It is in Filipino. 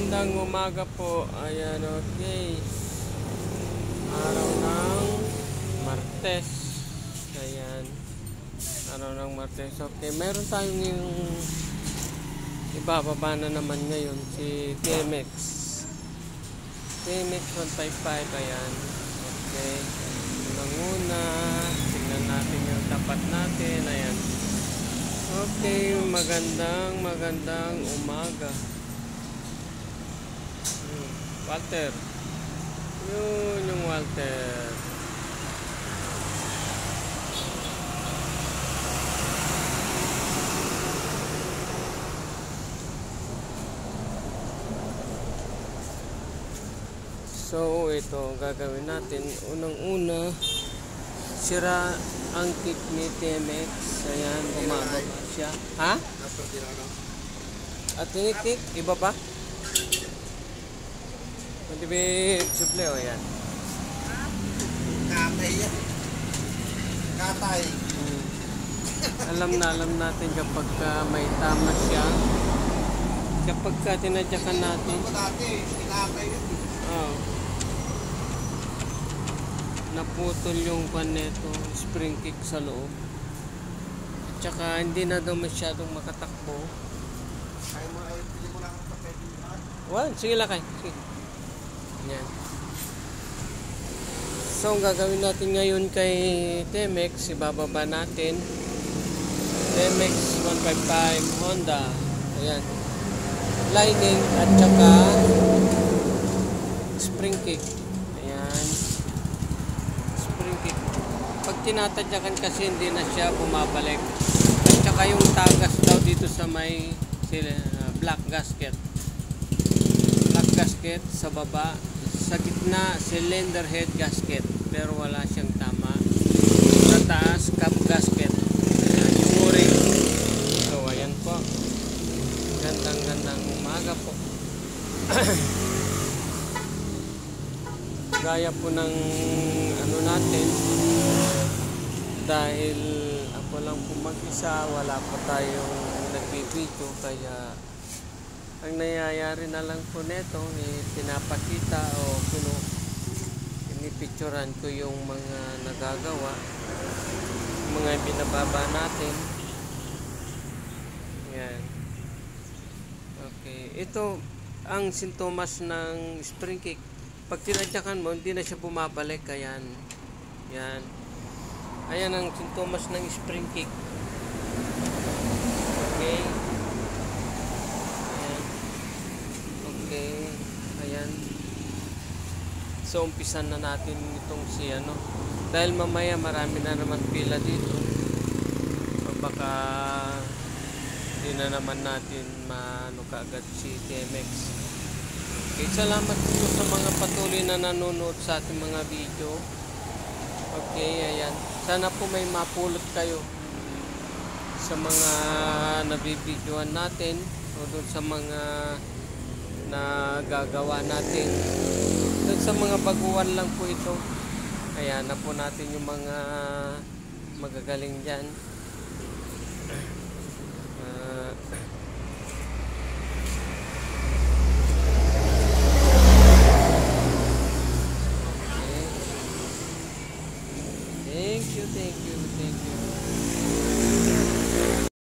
Magandang umaga po. Ayan, okay. Araw ng Martes. Ayan. Araw ng Martes. Okay, meron tayong yung ibababa na naman ngayon si TMX. TMX 155. Ayan. Okay. Unang-una, tingnan natin yung tapat natin. Ayan. Okay, magandang umaga. Walter. Yun yung Walter. So, ito gagawin natin. Unang-una, sira ang kick ni TMX. Ayan, bumababa siya. Ha? At ini kick, iba pa? Hindi ba suple o yan? Katay yan. Katay. Alam natin kapag may tama siya. Kapag tinadyakan natin. Katay yan. Oh. Naputol yung pan neto, spring kick sa loob. At saka hindi na daw masyadong makatakbo. Kaya mo ay pili mo lang ang papel. Well, sige lakay. Sige. Yan. So, ang gagawin natin ngayon kay TMX, ibababa natin. TMX 155 Honda. Ayan. Lining at saka spring kick. Ayan. Spring kick. Pag tinatadyakan kasi hindi na siya bumabalik. At saka yung tagas daw dito sa may black gasket. Black gasket sa baba. Sa gitna, cylinder head gasket. Pero wala siyang tama. Sa taas, cap gasket. Ayan, yung o-ring. So, ayan po. Gandang umaga po. Gaya po ng ano natin. Dahil ako lang po mag-isa, wala pa tayong nagbibideo. Kaya ang nangyayari na lang po neto, pinapakita o pinipicturan ko yung mga nagagawa, mga binababa natin. Yan. Okay. Ito ang sintomas ng spring kick. Pag tinadyakan mo, hindi na siya bumabalik. Ayan. Yan. Ayan ang sintomas ng spring kick. Okay. Okay, ayan. So, umpisan na natin itong si ano. Dahil mamaya marami na naman pila dito. So, baka hindi na naman natin maano kaagad si TMX. Okay, salamat po sa mga patuloy na nanonood sa ating mga video. Okay, ayan. Sana po may mapulot kayo sa mga nabibidyoan natin o doon sa mga na gagawa natin. Doon sa mga baguhan lang po ito. Kaya na po natin yung mga magagaling dyan.